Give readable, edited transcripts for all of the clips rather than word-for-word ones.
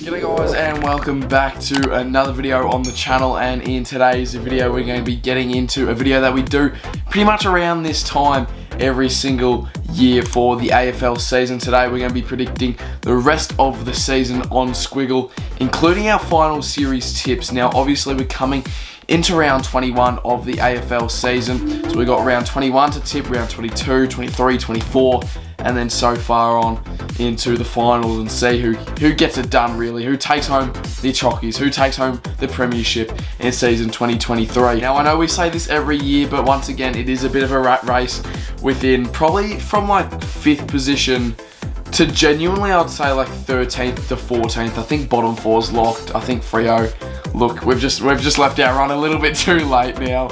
G'day guys and welcome back to another video on the channel, and in today's video we're going to be getting into a video that we do pretty much around this time every single year for the AFL season. Today we're going to be predicting the rest of the season on Squiggle, including our final series tips. Now obviously we're coming into round 21 of the AFL season, so we got round 21 to tip, round 22, 23, 24, and then so far on into the finals, and see who gets it done really, who takes home the Chockies, who takes home the premiership in season 2023. Now I know we say this every year, but once again it is a bit of a rat race within probably from like 5th position to genuinely I'd say like 13th to 14th. I think bottom 4's locked. I think Freo, look, we've just left our run a little bit too late now.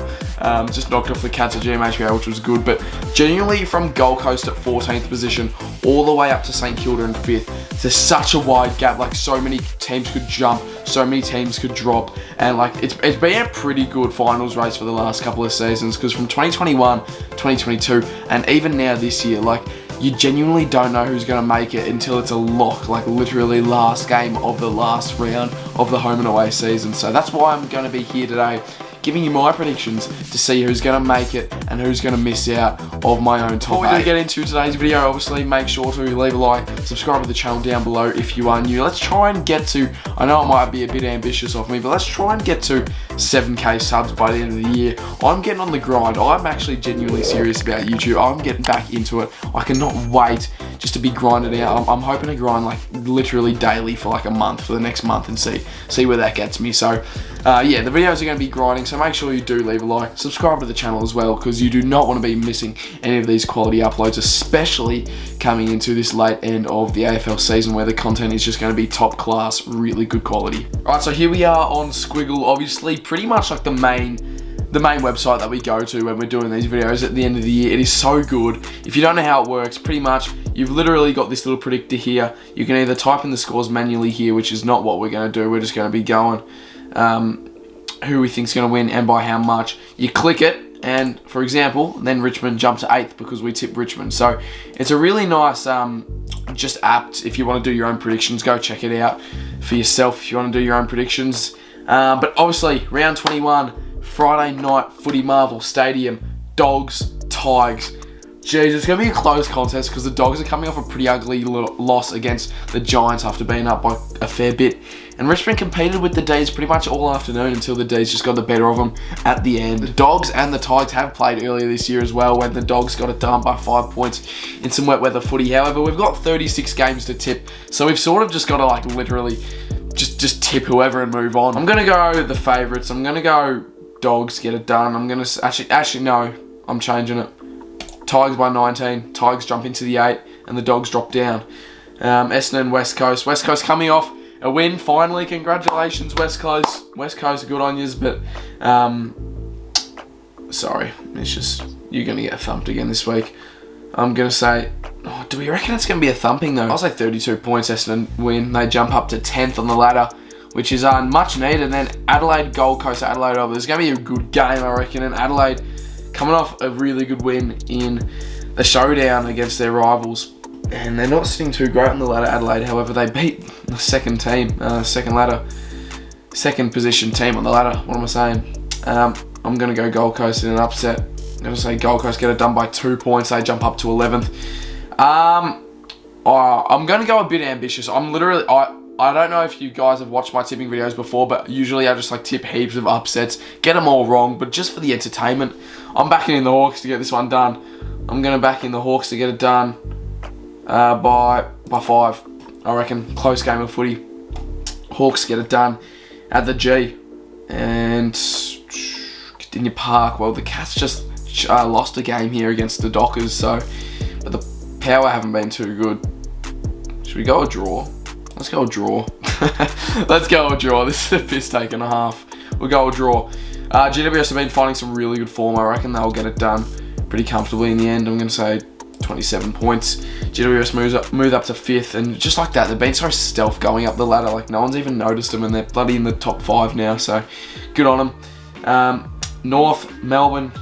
Just knocked off the Cats at GMHBA, which was good, but genuinely from Gold Coast at 14th position all the way up to St Kilda in 5th, there's such a wide gap. Like, so many teams could jump, so many teams could drop, and like it's been a pretty good finals race for the last couple of seasons, because from 2021, 2022, and even now this year, like, you genuinely don't know who's going to make it until it's a lock, like literally last game of the last round of the home and away season. So that's why I'm going to be here today, giving you my predictions to see who's going to make it and who's going to miss out of my own top 8. Before we get into today's video, obviously make sure to leave a like, subscribe to the channel down below if you are new. Let's try and get to, I know it might be a bit ambitious of me, but let's try and get to 7k subs by the end of the year. I'm getting on the grind. I'm actually genuinely serious about YouTube. I'm getting back into it. I cannot wait just to be grinded out. I'm hoping to grind like literally daily for like a month, for the next month, and see where that gets me. So yeah, the videos are going to be grinding, so make sure you do leave a like, subscribe to the channel as well, because you do not want to be missing any of these quality uploads, especially coming into this late end of the AFL season where the content is just going to be top class, really good quality. Alright, so here we are on Squiggle, obviously pretty much like the main website that we go to when we're doing these videos at the end of the year. It is so good. If you don't know how it works, pretty much you've literally got this little predictor here. You can either type in the scores manually here, which is not what we're going to do. We're just going to be going who we think is going to win and by how much. You click it, and for example, then Richmond jump to 8th because we tip Richmond. So it's a really nice just app. If you want to do your own predictions, go check it out for yourself if you want to do your own predictions. But obviously round 21, Friday night footy, Marvel Stadium, Dogs, Tigers. Jeez, it's going to be a close contest because the Dogs are coming off a pretty ugly loss against the Giants after being up by a fair bit. And Richmond competed with the D's pretty much all afternoon until the D's just got the better of them at the end. The Dogs and the Tigers have played earlier this year as well, when the Dogs got it done by 5 points in some wet weather footy. However, we've got 36 games to tip, so we've sort of just got to like literally just tip whoever and move on. I'm going to go the favourites. I'm going to go Dogs get it done. I'm going to actually no, I'm changing it. Tigers by 19, Tigers jump into the 8, and the Dogs drop down. Essendon, West Coast. West Coast coming off a win, finally. Congratulations, West Coast. West Coast, good on yous, but sorry, it's just, you're going to get thumped again this week. I'm going to say, do we reckon it's going to be a thumping though? I'll say 32 points, Essendon win. They jump up to 10th on the ladder, which is much needed. And then Adelaide, Gold Coast, Adelaide over. There's going to be a good game, I reckon, and Adelaide coming off a really good win in the showdown against their rivals, and they're not sitting too great on the ladder, Adelaide. However, they beat the second position team on the ladder. What am I saying? I'm going to go Gold Coast in an upset. I'm going to say Gold Coast get it done by 2 points. They jump up to 11th. I'm going to go a bit ambitious. I don't know if you guys have watched my tipping videos before, but usually I just like tip heaps of upsets, get them all wrong, but just for the entertainment, I'm backing in the Hawks to get this one done. I'm going to back in the Hawks to get it done by 5. I reckon, close game of footy. Hawks get it done at the G. And Cardinia Park, well, the Cats just lost a game here against the Dockers, so, but the Power haven't been too good. Should we go a draw? Let's go a draw. Let's go a draw. This is a piss take and a half. We'll go a draw. GWS have been finding some really good form. I reckon they'll get it done pretty comfortably in the end. I'm going to say 27 points. GWS move up to 5th, and just like that, they've been so stealth going up the ladder. Like, no one's even noticed them, and they're bloody in the top 5 now, so good on them. North Melbourne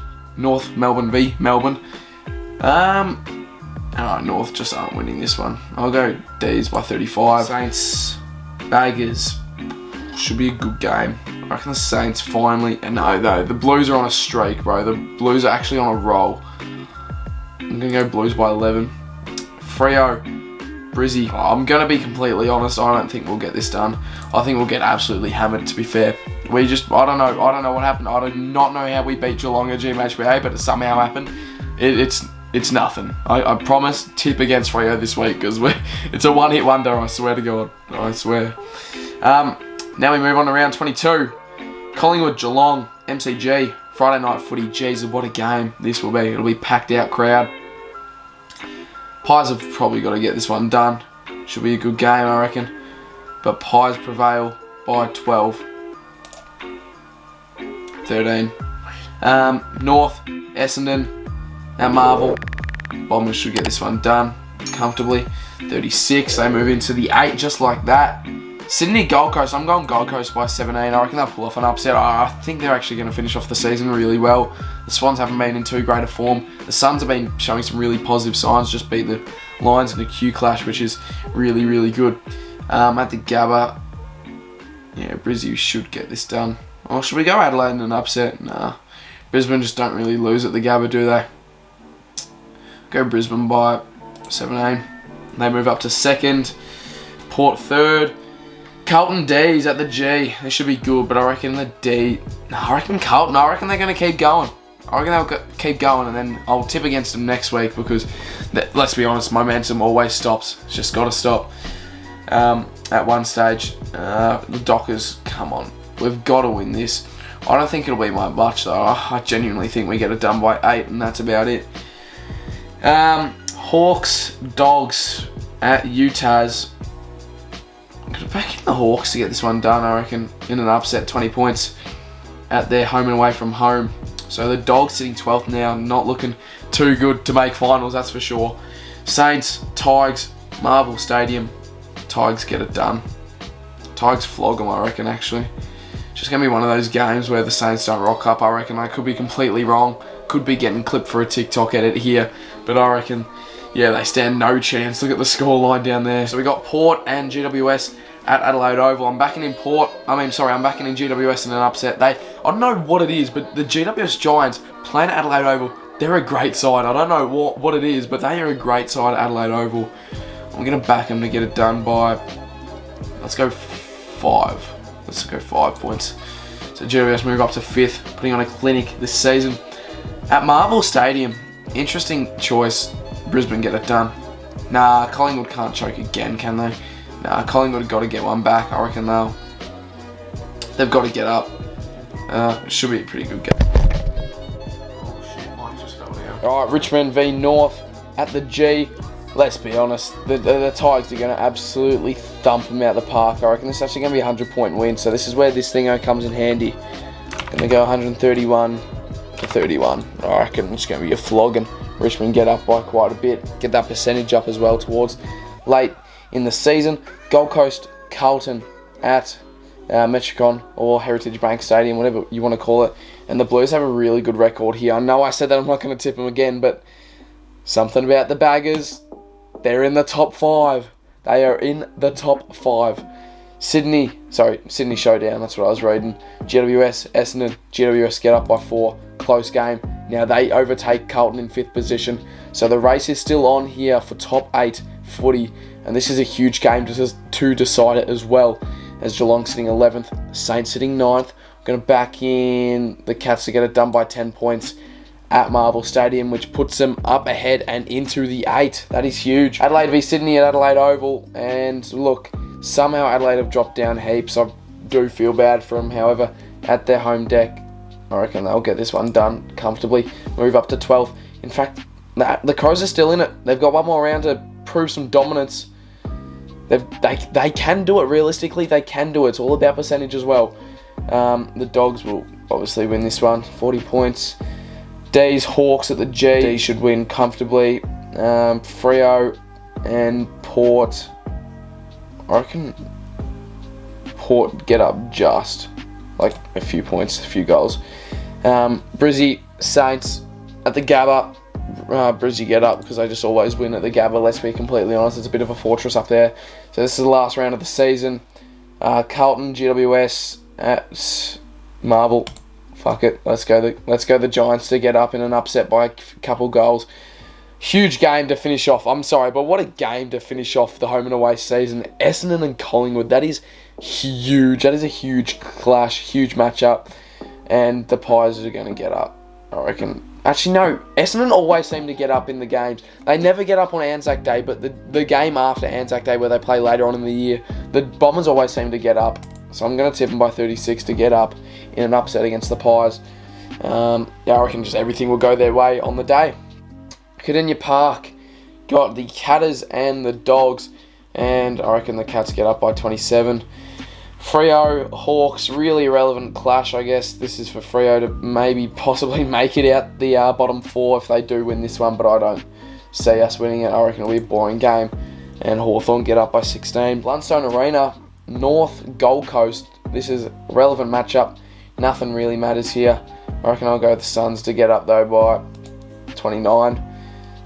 v Melbourne. North just aren't winning this one. I'll go D's by 35. Saints Baggers. Should be a good game. I reckon the Saints finally... No, though. The Blues are on a streak, bro. The Blues are actually on a roll. I'm going to go Blues by 11. Freo. Brizzy. I'm going to be completely honest. I don't think we'll get this done. I think we'll get absolutely hammered, to be fair. I don't know what happened. I do not know how we beat Geelong at GMHBA, but it somehow happened. It's nothing. I promise, tip against Freo this week, because it's a one-hit wonder, I swear to God. I swear. Now we move on to round 22. Collingwood, Geelong, MCG, Friday night footy. Jesus, what a game this will be. It'll be packed out crowd. Pies have probably got to get this one done. Should be a good game, I reckon. But Pies prevail by 12. 13. North, Essendon, at Marvel. Bombers should get this one done comfortably. 36. They move into the 8 just like that. Sydney, Gold Coast. I'm going Gold Coast by 17. I reckon they'll pull off an upset. I think they're actually going to finish off the season really well. The Swans haven't been in too great a form. The Suns have been showing some really positive signs. Just beat the Lions in a Q clash, which is really, really good. At the Gabba, yeah, Brizzy should get this done. Or should we go Adelaide in an upset? Nah. Brisbane just don't really lose at the Gabba, do they? Go Brisbane by 17. They move up to second. Port third. Carlton D's at the G. They should be good, but I reckon the D... No, I reckon Carlton. I reckon they're going to keep going. I reckon they'll keep going, and then I'll tip against them next week because, let's be honest, momentum always stops. It's just got to stop. At one stage, the Dockers, come on. We've got to win this. I don't think it'll be by much, though. I genuinely think we get it done by 8, and that's about it. Hawks, Dogs at Utahs. I'm going to back in the Hawks to get this one done, I reckon, in an upset, 20 points at their home and away from home. So the Dogs sitting 12th now, not looking too good to make finals, that's for sure. Saints, Tigers, Marvel Stadium. Tigers get it done. Tigers flog them, I reckon, actually. It's just going to be one of those games where the Saints don't rock up, I reckon. I could be completely wrong. Could be getting clipped for a TikTok edit here. But I reckon, yeah, they stand no chance. Look at the scoreline down there. So we got Port and GWS at Adelaide Oval. I'm backing in I'm backing in GWS in an upset. I don't know what it is, but the GWS Giants playing at Adelaide Oval, they're a great side. I don't know what it is, but they are a great side at Adelaide Oval. I'm going to back them to get it done by, let's go 5. Let's go 5 points. So GWS move up to 5th, putting on a clinic this season. At Marvel Stadium, interesting choice. Brisbane get it done. Nah, Collingwood can't choke again, can they? Nah, Collingwood have got to get one back. I reckon they've got to get up. It should be a pretty good game. Oh shit, Mike just fell down. Alright, Richmond v North at the G. Let's be honest, the Tigers are going to absolutely thump them out the park. I reckon this is actually going to be a 100-point win. So this is where this thing comes in handy. Going to go 131 to 31. I reckon it's going to be a flogging. Richmond get up by quite a bit. Get that percentage up as well towards late in the season. Gold Coast, Carlton at Metricon or Heritage Bank Stadium, whatever you want to call it. And the Blues have a really good record here. I know I said that I'm not going to tip them again, but something about the Baggers. They're in the top 5. They are in the top 5. Sydney Showdown, that's what I was reading. GWS, Essendon, GWS get up by 4. Close game. Now they overtake Carlton in 5th position. So the race is still on here for top 8 footy. And this is a huge game to decide it as well. As Geelong sitting 11th, Saints sitting 9th. I'm going to back in the Cats to get it done by 10 points. At Marvel Stadium, which puts them up ahead and into the 8. That is huge. Adelaide v Sydney at Adelaide Oval. And look, somehow Adelaide have dropped down heaps. I do feel bad for them. However, at their home deck, I reckon they'll get this one done comfortably. Move up to 12th. In fact, the Crows are still in it. They've got one more round to prove some dominance. They can do it realistically. They can do it. It's all about percentage as well. The Dogs will obviously win this one. 40 points. D's Hawks at the G. D should win comfortably. Freo and Port. I reckon Port get up just like a few points, a few goals. Brizzy Saints at the Gabba. Brizzy get up because they just always win at the Gabba. Let's be completely honest, it's a bit of a fortress up there. So this is the last round of the season. Carlton, GWS at Marvel. Fuck it. Let's go the Giants to get up in an upset by a couple goals. Huge game to finish off. I'm sorry, but what a game to finish off the home and away season. Essendon and Collingwood. That is huge. That is a huge clash, huge matchup. And the Pies are going to get up, I reckon. Actually, no. Essendon always seem to get up in the games. They never get up on Anzac Day, but the game after Anzac Day where they play later on in the year, the Bombers always seem to get up. So I'm going to tip them by 36 to get up in an upset against the Pies. I reckon just everything will go their way on the day. Cardinia Park got the Catters and the Dogs, and I reckon the Cats get up by 27. Freo, Hawks, really irrelevant clash, I guess. This is for Freo to maybe possibly make it out the bottom 4 if they do win this one, but I don't see us winning it. I reckon it'll be a boring game, and Hawthorn get up by 16. Blundstone Arena, North Gold Coast. This is a relevant matchup. Nothing really matters here. I reckon I'll go with the Suns to get up though by 29.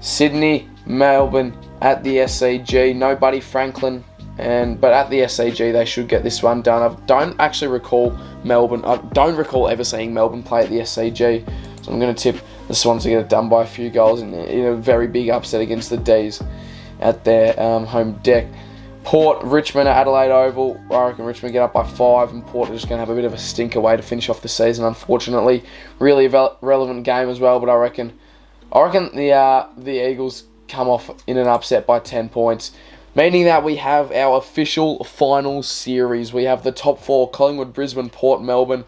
Sydney, Melbourne at the SCG. No Buddy Franklin, but at the SCG they should get this one done. I don't actually recall Melbourne. I don't recall ever seeing Melbourne play at the SCG, so I'm going to tip the Swans to get it done by a few goals in a very big upset against the D's at their home deck. Port, Richmond at Adelaide Oval. I reckon Richmond get up by 5, and Port are just going to have a bit of a stinker way to finish off the season, unfortunately. Really relevant game as well, but I reckon the Eagles come off in an upset by 10 points, meaning that we have our official final series. We have the top 4, Collingwood, Brisbane, Port, Melbourne,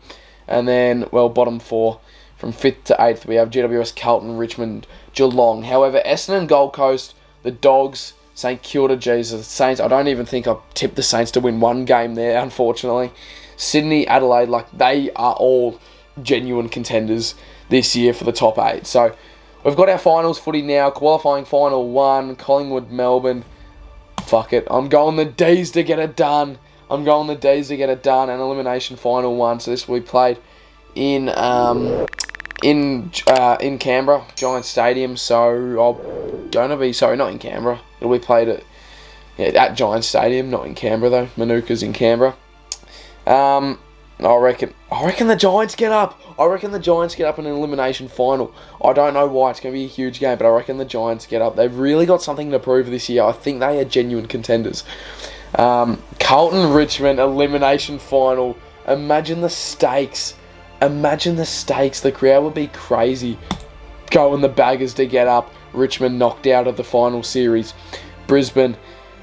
and then, bottom 4 from 5th to 8th, we have GWS, Carlton, Richmond, Geelong. However, Essendon, Gold Coast, the Dogs, St Kilda, Jesus, Saints, I don't even think I've tipped the Saints to win one game there, unfortunately. Sydney, Adelaide, they are all genuine contenders this year for the top 8. So, we've got our finals footy now. Qualifying final 1, Collingwood, Melbourne. Fuck it. I'm going the D's to get it done. And elimination final 1. So this will be played in Canberra, Giants Stadium. So not in Canberra. It'll be played at Giants Stadium, not in Canberra though. Manuka's in Canberra. I reckon the Giants get up. I reckon the Giants get up in an elimination final. I don't know why. It's going to be a huge game, but I reckon the Giants get up. They've really got something to prove this year. I think they are genuine contenders. Carlton, Richmond, elimination final. Imagine the stakes. The crowd would be crazy. Going the Baggers to get up. Richmond knocked out of the final series. Brisbane,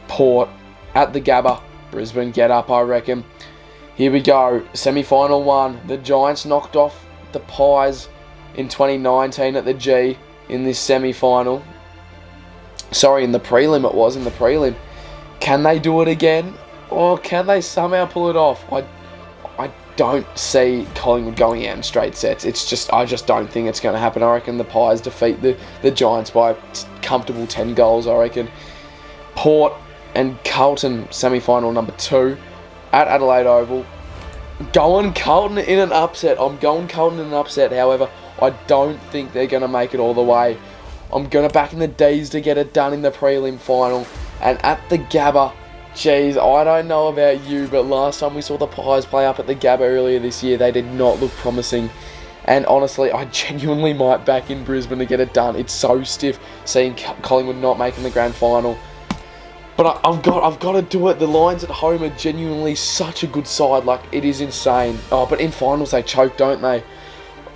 Port at the Gabba. Brisbane get up, I reckon. Here we go, semi-final 1. The Giants knocked off the Pies in 2019 at the G in this semi-final. Sorry, in the prelim it was, Can they do it again? Or can they somehow pull it off? I don't see Collingwood going out in straight sets. I just don't think it's going to happen. I reckon the Pies defeat the Giants by comfortable 10 goals, I reckon. Port and Carlton semi-final number 2. At Adelaide Oval. Going Carlton in an upset. I'm going Carlton in an upset. However, I don't think they're going to make it all the way. I'm going to back in the D's to get it done in the prelim final. And at the Gabba, geez, I don't know about you, but last time we saw the Pies play up at the Gabba earlier this year, they did not look promising. And honestly, I genuinely might back in Brisbane to get it done. It's so stiff seeing Collingwood not making the grand final. But I've got to do it. The Lions at home are genuinely such a good side. It is insane. Oh, but in finals they choke, don't they?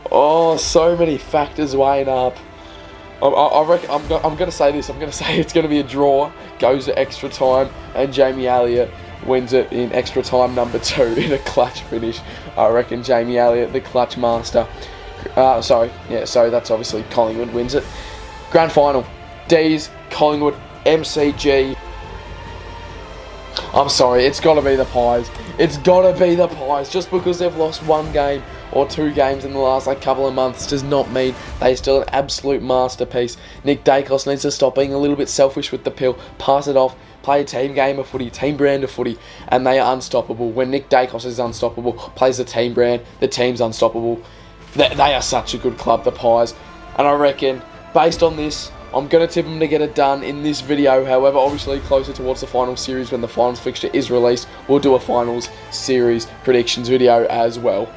Oh, so many factors weighing up. I reckon I'm going to say this. I'm going to say it's going to be a draw. Goes to extra time, and Jamie Elliott wins it in extra time number 2 in a clutch finish. I reckon Jamie Elliott, the clutch master. So that's obviously Collingwood wins it. Grand final. D's, Collingwood, MCG. I'm sorry, it's got to be the Pies. Just because they've lost one game or 2 games in the last couple of months does not mean they're still an absolute masterpiece. Nick Dacos needs to stop being a little bit selfish with the pill, pass it off, play a team game of footy, team brand of footy, and they are unstoppable. When Nick Dacos is unstoppable, plays the team brand, the team's unstoppable. They are such a good club, the Pies. And I reckon, based on this, I'm going to tip them to get it done in this video. However, obviously closer towards the final series when the finals fixture is released, we'll do a finals series predictions video as well.